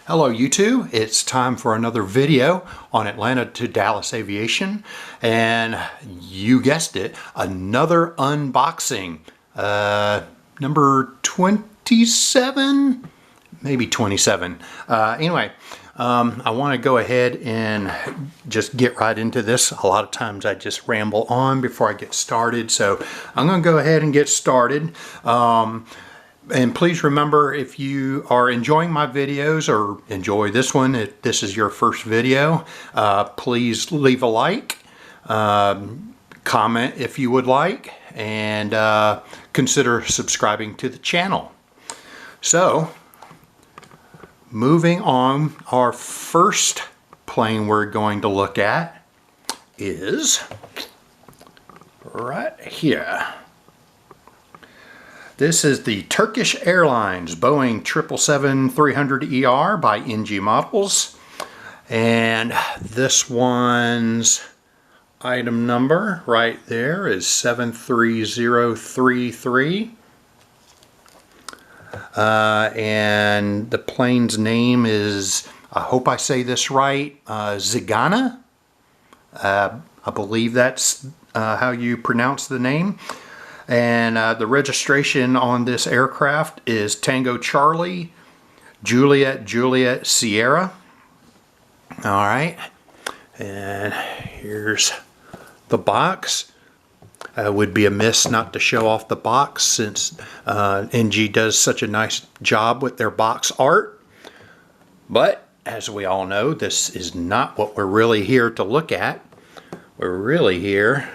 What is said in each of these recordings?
Hello YouTube, it's time for another video on Atlanta to Dallas Aviation, and you guessed it, another unboxing. Number 27? Maybe 27. Anyway, I want to go ahead and just get right into this. A lot of times I just ramble on before I get started, so I'm going to go ahead and get started. And please remember, if you are enjoying my videos or enjoy this one, if this is your first video, please leave a like, comment if you would like, and consider subscribing to the channel. So, moving on, our first plane we're going to look at is right here. This is the Turkish Airlines Boeing 777-300ER by NG Models, and this one's item number right there is 73033, and the plane's name is, I hope I say this right, Zigana. I believe that's how you pronounce the name. And the registration on this aircraft is Tango Charlie, Juliet, Juliet, Sierra. All right, and here's the box. Would be amiss not to show off the box since NG does such a nice job with their box art. But as we all know, this is not what we're really here to look at. We're really here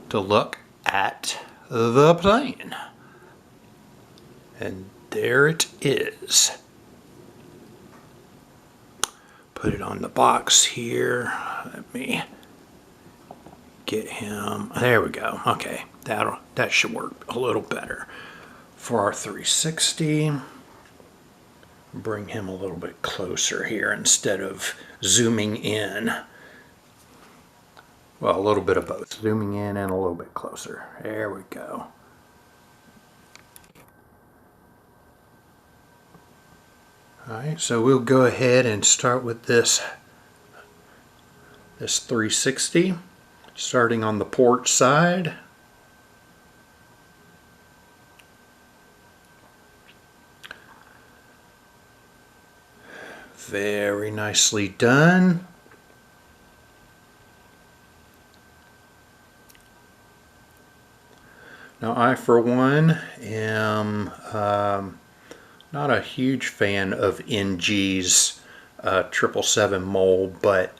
to look at the plane, and there it is. Put it on the box here. Let me get him. There we go. Okay, that should work a little better for our 360. Bring him a little bit closer here instead of zooming in. Well, a little bit of both. Zooming in and a little bit closer. There we go. Alright, so we'll go ahead and start with this 360, starting on the port side. Very nicely done. Now, I, for one, am not a huge fan of NG's 777 mold, but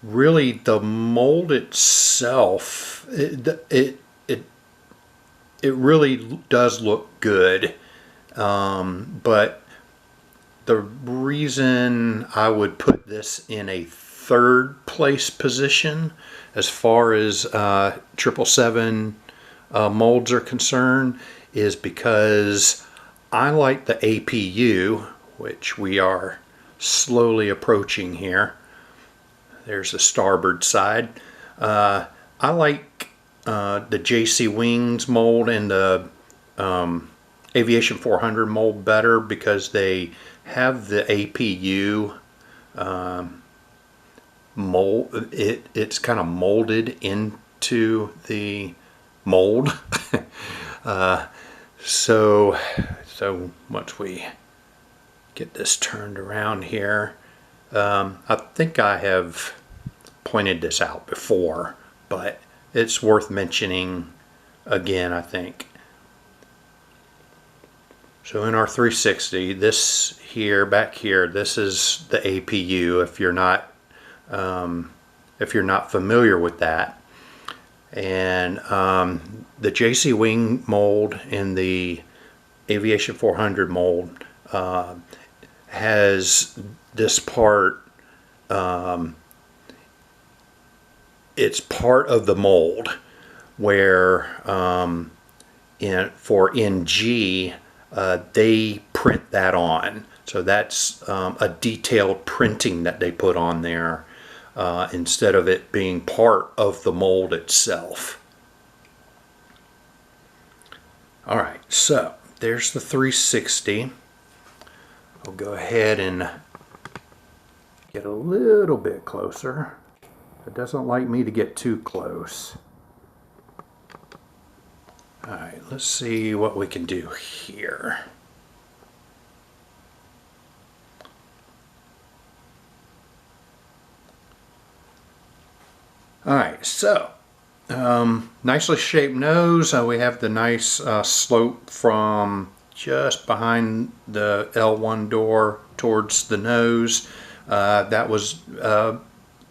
really the mold itself, it really does look good. But the reason I would put this in a third place position as far as 777 molds are concerned is because I like the APU, which we are slowly approaching here. There's the starboard side. I like the JC Wings mold and the Aviation 400 mold better because they have the APU mold. It's kind of molded into the mold. So once we get this turned around here, I think I have pointed this out before, but it's worth mentioning again, I think. So in our 360, this here, back here, this is the APU if you're not familiar with that. And the JC Wing mold and the Aviation 400 mold has this part, it's part of the mold where for NG they print that on. So that's a detailed printing that they put on there instead of it being part of the mold itself. Alright, so there's the 360. I'll go ahead and get a little bit closer. It doesn't like me to get too close. Alright, let's see what we can do here. Alright, so nicely shaped nose. We have the nice slope from just behind the L1 door towards the nose. That was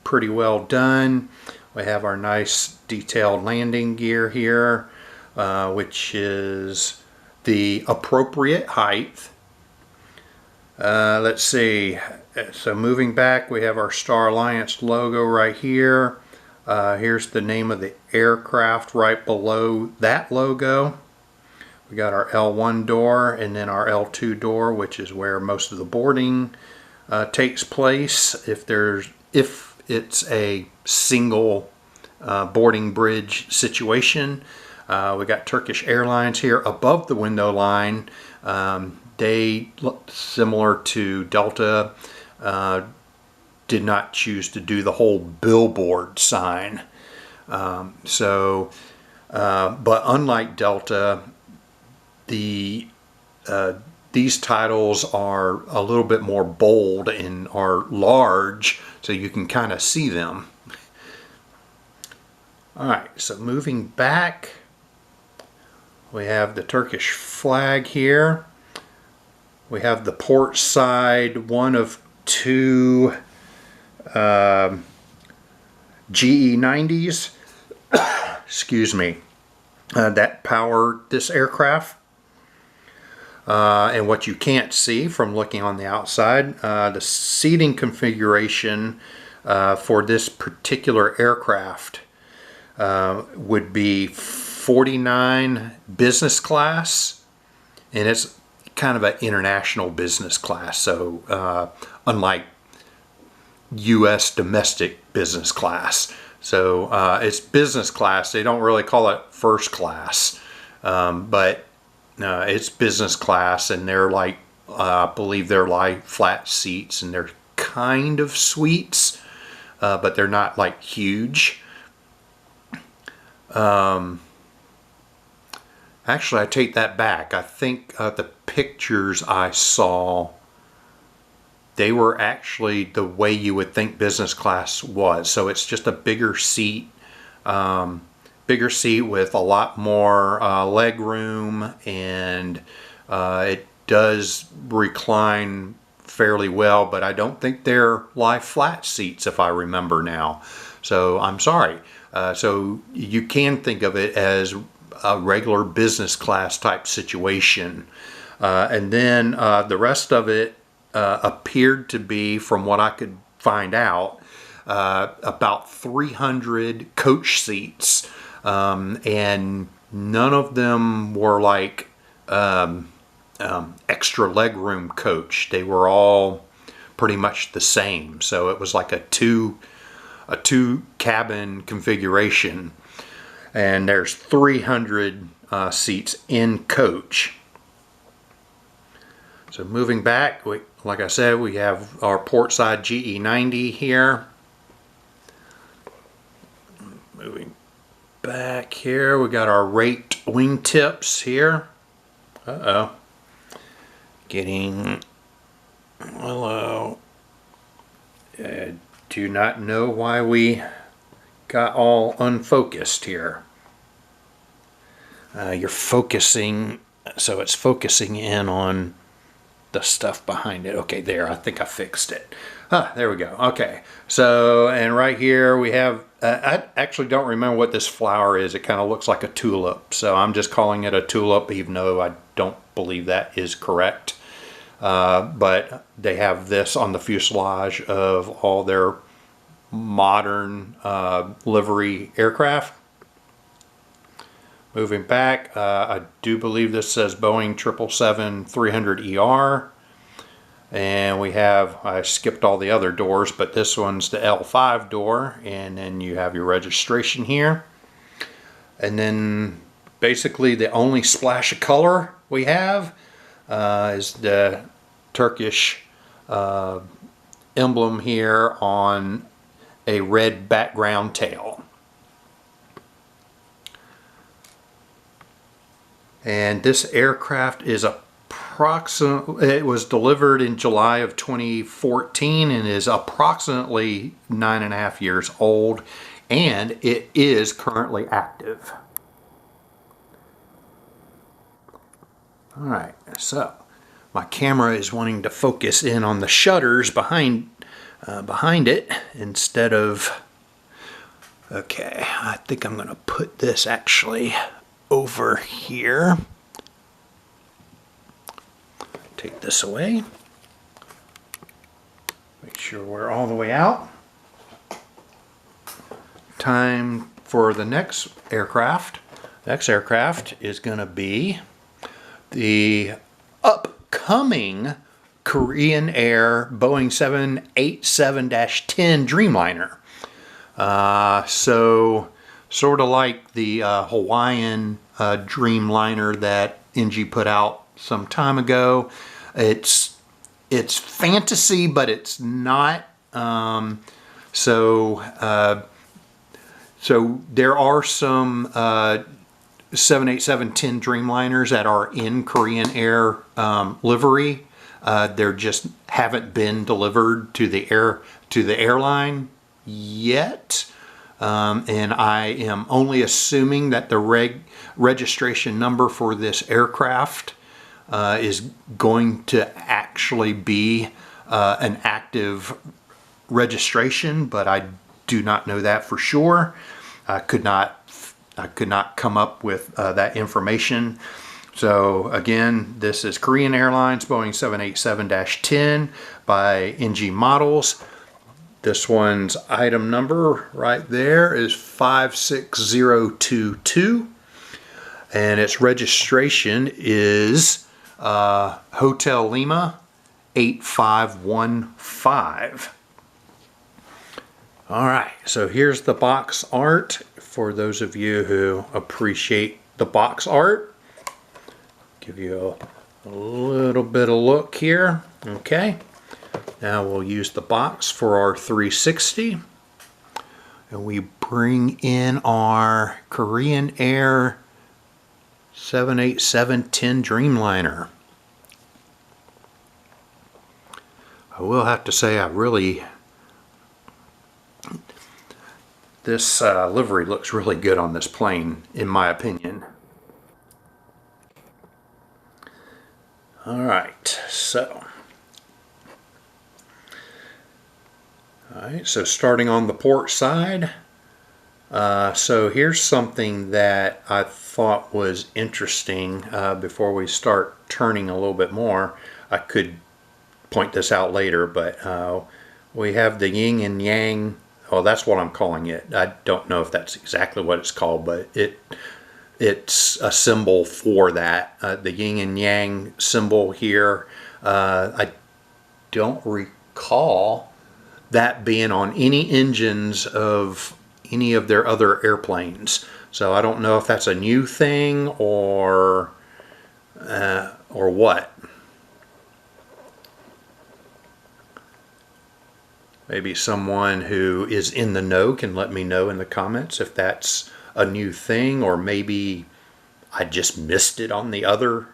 pretty well done. We have our nice detailed landing gear here, which is the appropriate height. Let's see. So moving back, we have our Star Alliance logo right here. Here's the name of the aircraft right below that logo. We got our L1 door and then our L2 door, which is where most of the boarding takes place. If it's a single boarding bridge situation. We got Turkish Airlines here above the window line. They, similar to Delta, did not choose to do the whole billboard sign. But unlike Delta, these titles are a little bit more bold and are large, so you can kind of see them. Alright, so moving back, we have the Turkish flag here. We have the port side, one of two GE90s, excuse me, that power this aircraft. And what you can't see from looking on the outside, the seating configuration for this particular aircraft would be 49 business class, and it's kind of an international business class, so unlike U.S. domestic business class. So it's business class. They don't really call it first class, but it's business class, and they're like, I believe they're like flat seats, and they're kind of suites, but they're not like huge. Actually, I take that back. I think the pictures I saw, they were actually the way you would think business class was. So it's just a bigger seat with a lot more leg room, and it does recline fairly well, but I don't think they're lie flat seats if I remember now. So I'm sorry. So you can think of it as a regular business class type situation. And then the rest of it appeared to be, from what I could find out, about 300 coach seats. And none of them were like extra legroom coach. They were all pretty much the same. So it was like a two cabin configuration, and there's 300 seats in coach. So moving back, like I said, we have our port side GE90 here. Moving back here, we got our raked wingtips here. Getting hello. Do not know why we got all unfocused here. You're focusing, so it's focusing in on the stuff behind it. Okay, there, I think I fixed it. There we go. Okay, so, and right here we have, I actually don't remember what this flower is. It kind of looks like a tulip, so I'm just calling it a tulip, even though I don't believe that is correct. But they have this on the fuselage of all their modern livery aircraft. Moving back, I do believe this says Boeing 777-300ER. And we have, I skipped all the other doors, but this one's the L5 door, and then you have your registration here. And then basically the only splash of color we have is the Turkish emblem here on a red background tail. And this aircraft is it was delivered in July of 2014 and is approximately 9.5 years old, and it is currently active. Alright, so my camera is wanting to focus in on the shutters behind it instead of... Okay, I think I'm going to put this actually over here. Take this away. Make sure we're all the way out. Time for the next aircraft. Next aircraft is going to be the upcoming Korean Air Boeing 787-10 Dreamliner. So sort of like the Hawaiian Dreamliner that NG put out some time ago. It's fantasy, but it's not. So there are some 787-10 Dreamliners that are in Korean Air livery. They just haven't been delivered to the airline yet. And I am only assuming that the registration number for this aircraft is going to actually be an active registration, but I do not know that for sure. I could not come up with that information. So again, this is Korean Airlines Boeing 787-10 by NG Models. This one's item number right there is 56022, and its registration is Hotel Lima 8515. All right, so here's the box art for those of you who appreciate the box art. Give you a little bit of look here. Okay, now we'll use the box for our 360, and we bring in our Korean Air 787-10 Dreamliner. I will have to say this livery looks really good on this plane, in my opinion. Alright, so starting on the port side, so here's something that I thought was interesting before we start turning a little bit more. I could point this out later, but we have the yin and yang. Oh, that's what I'm calling it. I don't know if that's exactly what it's called, but it's a symbol for that. The yin and yang symbol here. I don't recall that being on any engines of any of their other airplanes. So I don't know if that's a new thing or what. Maybe someone who is in the know can let me know in the comments if that's a new thing, or maybe I just missed it on the other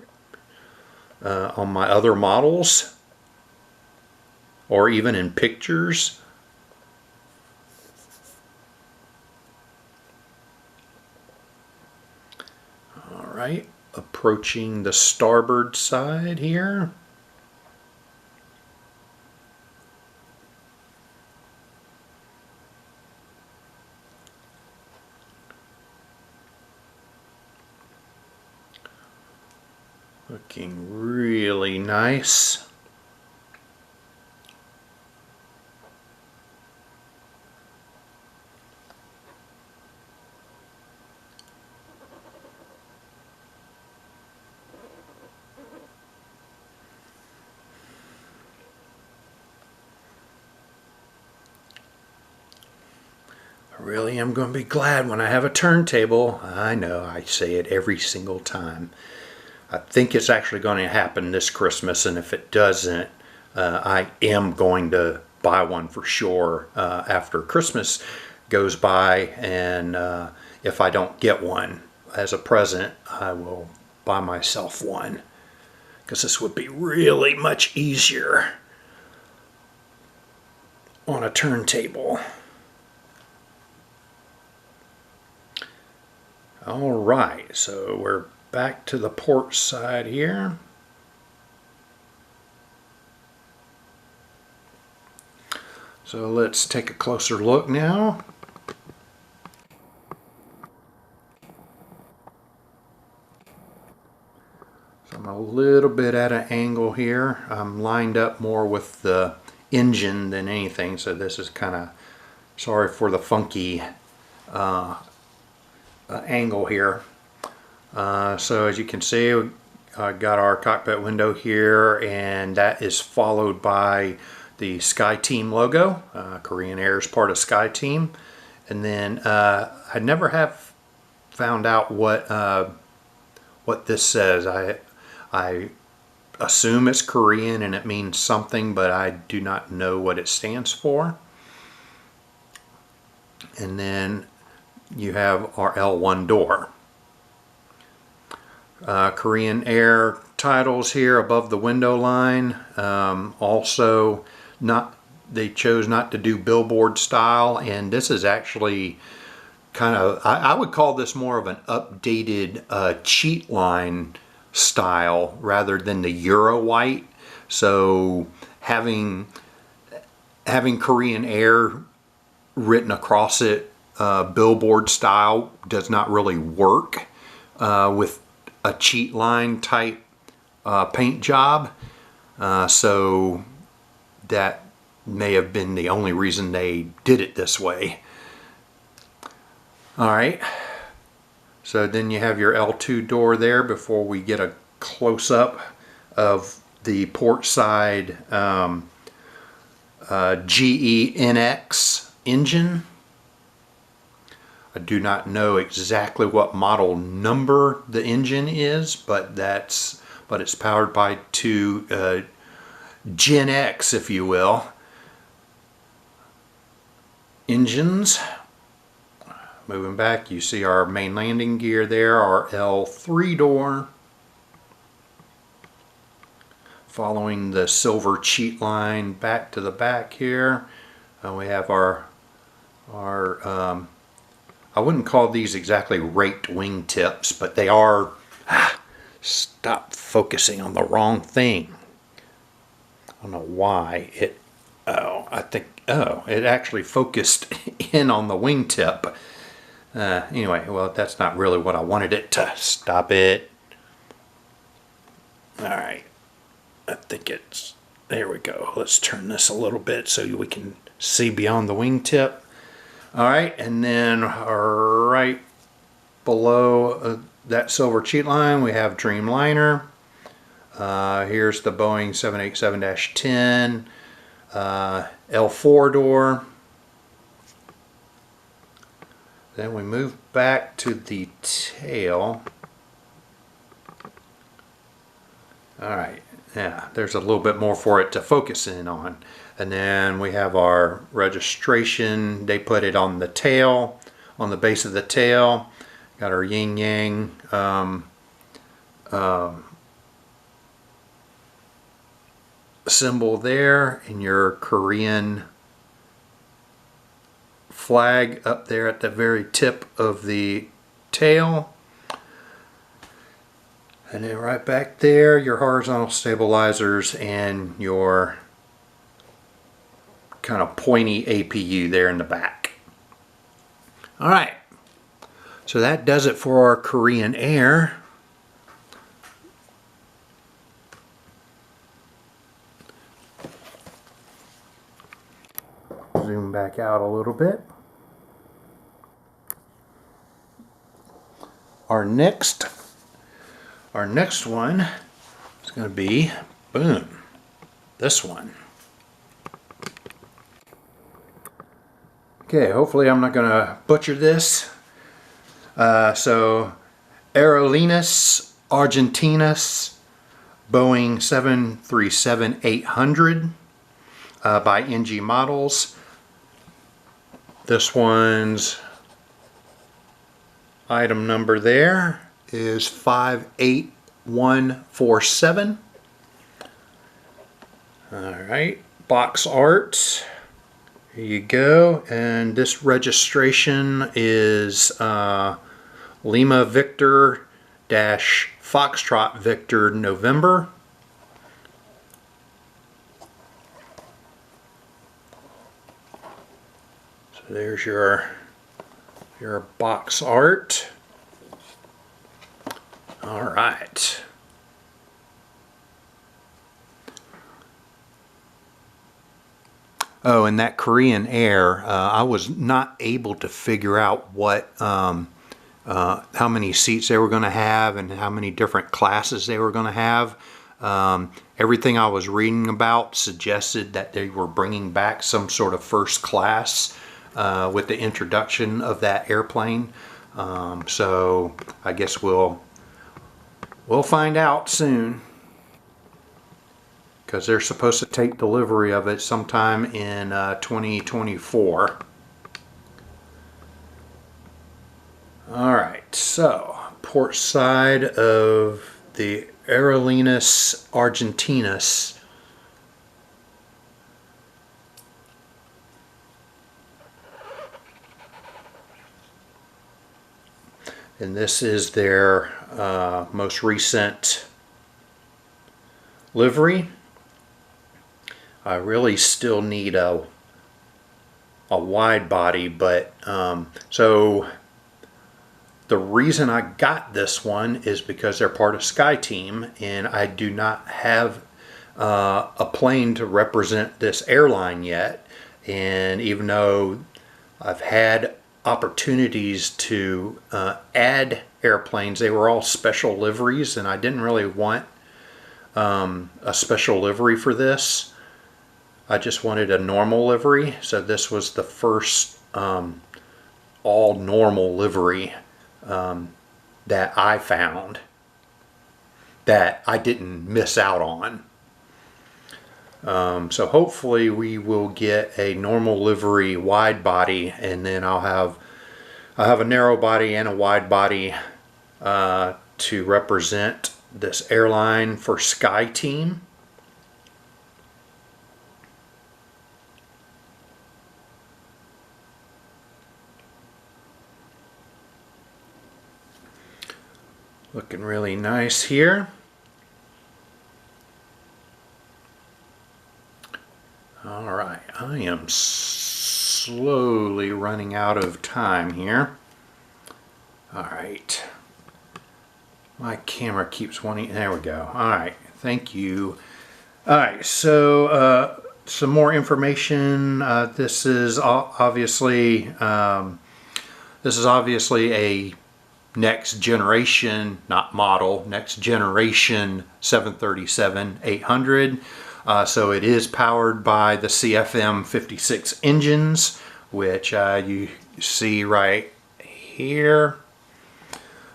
on my other models, or even in pictures. All right, approaching the starboard side here. Looking really nice. I really am going to be glad when I have a turntable. I know I say it every single time. I think it's actually going to happen this Christmas, and if it doesn't, I am going to buy one for sure after Christmas goes by, and if I don't get one as a present, I will buy myself one, because this would be really much easier on a turntable. All right, so we're back to the port side here. So let's take a closer look now. So I'm a little bit at an angle here. I'm lined up more with the engine than anything, so this is kind of, sorry for the funky angle here. So as you can see, I got our cockpit window here, and that is followed by the SkyTeam logo. Korean Air is part of SkyTeam. And then I never have found out what this says. I assume it's Korean and it means something, but I do not know what it stands for. And then you have our L1 door. Korean Air titles here above the window line. Also, they chose not to do billboard style, and this is actually kind of, I would call this more of an updated cheat line style rather than the Euro white. So having Korean Air written across it billboard style does not really work with a cheat line type paint job. So that may have been the only reason they did it this way. Alright, so then you have your L2 door there before we get a close-up of the port side GE NX engine. I do not know exactly what model number the engine is, but it's powered by two Gen X, if you will, engines. Moving back, you see our main landing gear there, our L3 door, following the silver cheat line back to the back here. We have our I wouldn't call these exactly raked wingtips, but they are, stop focusing on the wrong thing. I don't know why it, it actually focused in on the wingtip. Anyway, well, that's not really what I wanted it to. Stop it. Alright, I think it's, there we go. Let's turn this a little bit so we can see beyond the wingtip. Alright, and then right below that silver cheat line we have Dreamliner. Here's the Boeing 787-10 L4 door. Then we move back to the tail. Alright, yeah, there's a little bit more for it to focus in on. And then we have our registration. They put it on the tail, on the base of the tail. Got our yin yang symbol there, and your Korean flag up there at the very tip of the tail. And then right back there, your horizontal stabilizers and your kind of pointy APU there in the back. Alright, so that does it for our Korean Air. Zoom back out a little bit. Our next one is going to be, boom, this one. Okay, hopefully I'm not going to butcher this. So, Aerolineas Argentinus Boeing 737-800 by NG Models. This one's item number there is 58147. Alright, box art. Here you go. And this registration is Lima Victor dash Foxtrot Victor November. So there's your box art. All right. Oh, and that Korean Air, I was not able to figure out what how many seats they were going to have and how many different classes they were going to have. Everything I was reading about suggested that they were bringing back some sort of first class with the introduction of that airplane. So I guess we'll find out soon, because they're supposed to take delivery of it sometime in 2024. Alright, so port side of the Aerolíneas Argentinas. And this is their most recent livery. I really still need a wide body, but so the reason I got this one is because they're part of SkyTeam, and I do not have a plane to represent this airline yet. And even though I've had opportunities to add airplanes, they were all special liveries, and I didn't really want a special livery for this. I just wanted a normal livery, so this was the first all normal livery that I found that I didn't miss out on. So hopefully we will get a normal livery wide body, and then I'll have a narrow body and a wide body to represent this airline for SkyTeam. Looking really nice here. All right, I am slowly running out of time here. All right, my camera keeps wanting, there we go. All right, thank you. All right, so some more information. This is obviously a next generation, not model, next generation 737-800. So it is powered by the CFM56 engines, which you see right here.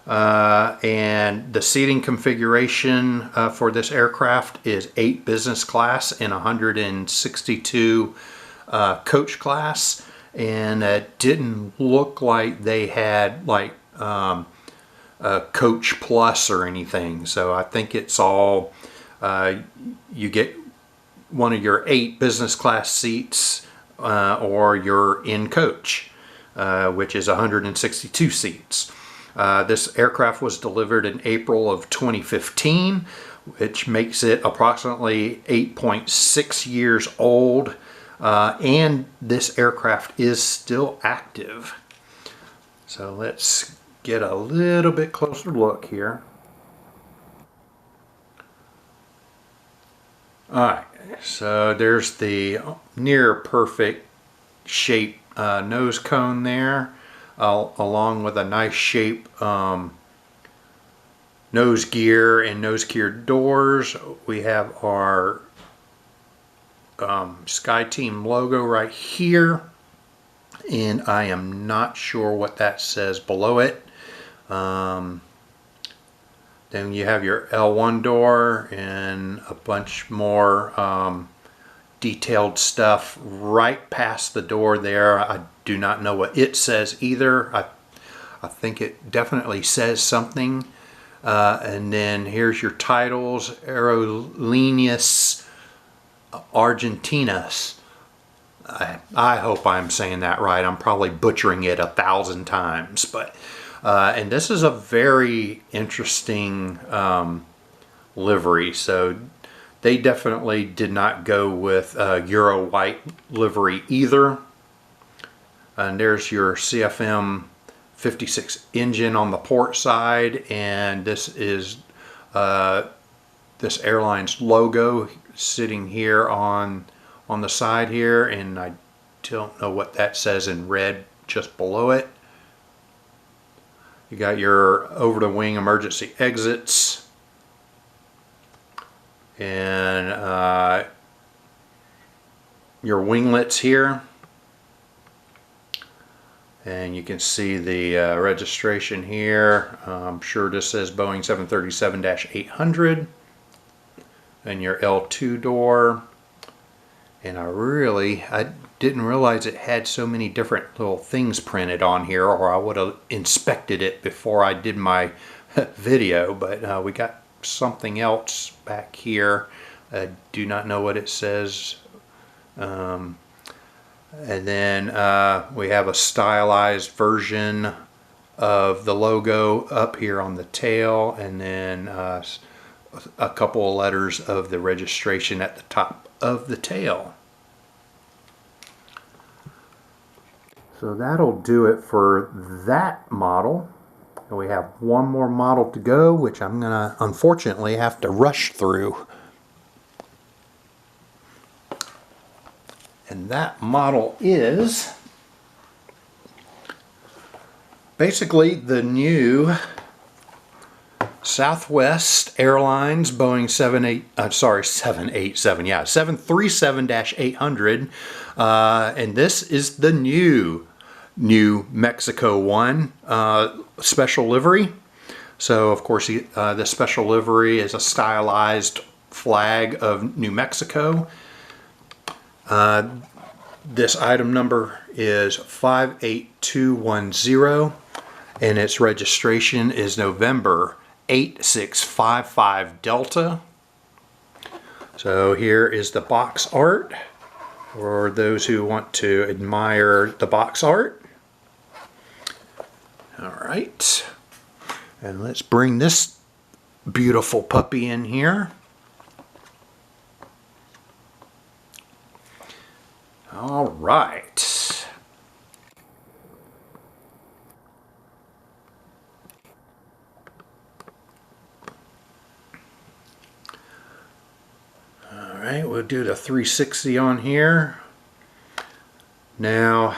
And the seating configuration for this aircraft is 8 business class and 162 coach class. And it didn't look like they had like a coach plus or anything, so I think it's all you get one of your 8 business class seats or you're in coach, which is 162 seats. This aircraft was delivered in April of 2015, which makes it approximately 8.6 years old, and this aircraft is still active. So let's get a little bit closer look here. Alright, so there's the near perfect shape nose cone there, along with a nice shape nose gear and nose gear doors. We have our SkyTeam logo right here, and I am not sure what that says below it. Then you have your L1 door and a bunch more detailed stuff right past the door there. I do not know what it says either. I think it definitely says something. And then here's your titles: Aerolíneas Argentinas. I hope I'm saying that right. I'm probably butchering it 1,000 times, but and this is a very interesting livery. So they definitely did not go with Euro white livery either. And there's your CFM 56 engine on the port side, and this is this airline's logo sitting here on the side here, and I don't know what that says in red just below it. You got your over-the-wing emergency exits, and your winglets here, and you can see the registration here. I'm sure this says Boeing 737-800, and your L2 door. And I didn't realize it had so many different little things printed on here, or I would have inspected it before I did my video. But we got something else back here. I do not know what it says. And then we have a stylized version of the logo up here on the tail, and then a couple of letters of the registration at the top of the tail. So that'll do it for that model. And we have one more model to go, which I'm gonna unfortunately have to rush through. And that model is basically the new Southwest Airlines Boeing 737-800, and this is the New Mexico one special livery. So of course the special livery is a stylized flag of New Mexico. This item number is 58210, and its registration is November 8655 Delta. So here is the box art for those who want to admire the box art. All right, and let's bring this beautiful puppy in here. All right. All right, we'll do the 360 on here. Now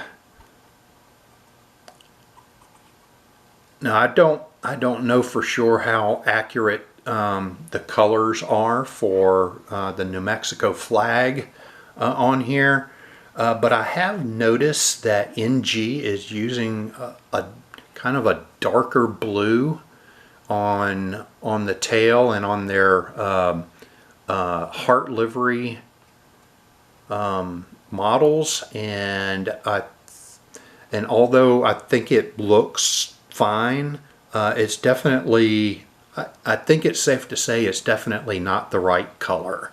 I don't know for sure how accurate the colors are for the New Mexico flag on here. But I have noticed that NG is using a kind of a darker blue on the tail and on their heart livery models, and although I think it looks fine, it's definitely, I think it's safe to say it's definitely not the right color.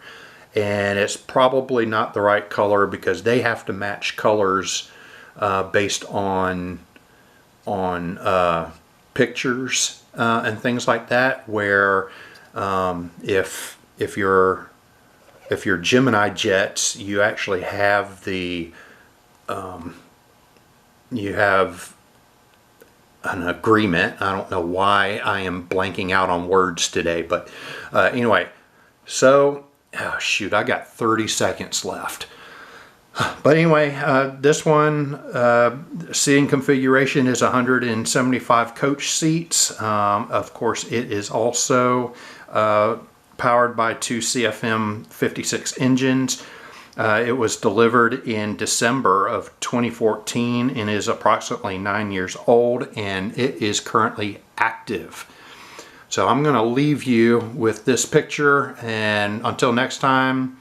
And it's probably not the right color because they have to match colors based on pictures and things like that. Where if you're Gemini jets, you actually have the you have an agreement. I don't know why I am blanking out on words today, but anyway, so. Oh shoot, I got 30 seconds left. But anyway, this one, seating configuration is 175 coach seats. Of course, it is also powered by two CFM 56 engines. It was delivered in December of 2014 and is approximately 9 years old, and it is currently active. So I'm going to leave you with this picture, and until next time,